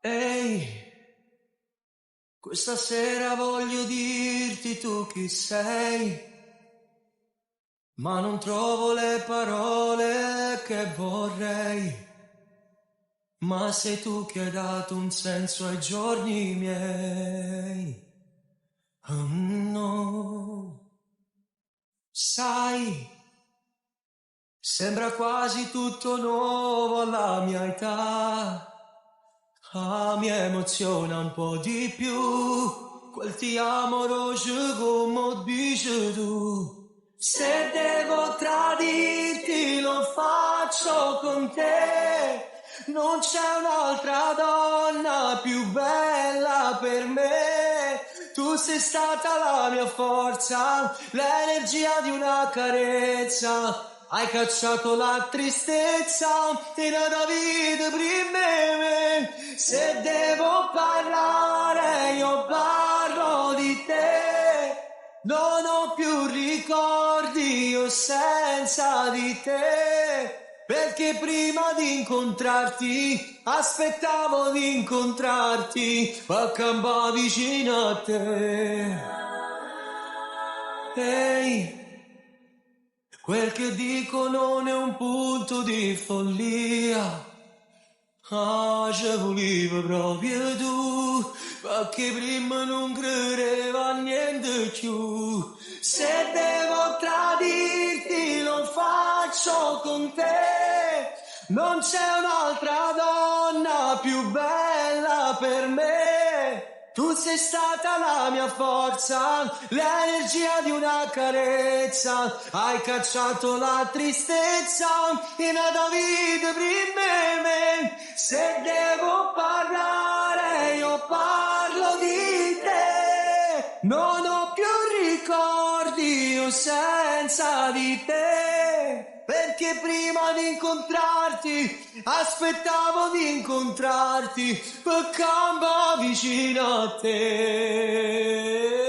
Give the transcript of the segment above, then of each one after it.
Ehi, questa sera voglio dirti tu chi sei, ma non trovo le parole che vorrei. Ma sei tu che hai dato un senso ai giorni miei. Oh no, sai, sembra quasi tutto nuovo alla mia età. Ah, mi emoziona un po' di più quel ti amo rojo come dici tu. Se devo tradirti lo faccio con te. Non c'è un'altra donna più bella per me. Tu sei stata la mia forza, l'energia di una carezza. Hai cacciato la tristezza e la Davide prima me. Se devo parlare io parlo di te. Non ho più ricordi io senza di te. Perché prima di incontrarti aspettavo di incontrarti a campa vicino a te. Ehi, quel che dico non è un punto di follia. Ah, ci volevo proprio tu, perché prima non credevo a niente più. Se devo tradirti lo faccio con te. Non c'è un'altra donna più bella per me. Tu sei stata la mia forza, l'energia di una carezza. Hai cacciato la tristezza in Davide prima me. Se devo parlare io parlo di te. Non ho più ricordi io senza di te. Perché prima di incontrarti aspettavo di incontrarti per campa vicino a te.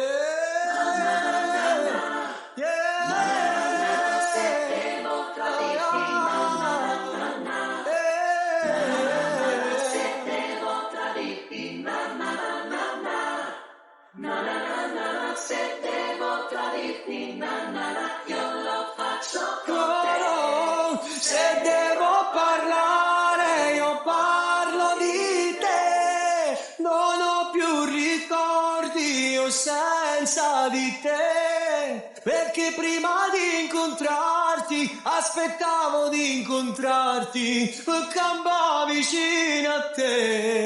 Se devo parlare io parlo di te. Non ho più ricordi io senza di te. Perché prima di incontrarti aspettavo di incontrarti per campa vicino a te.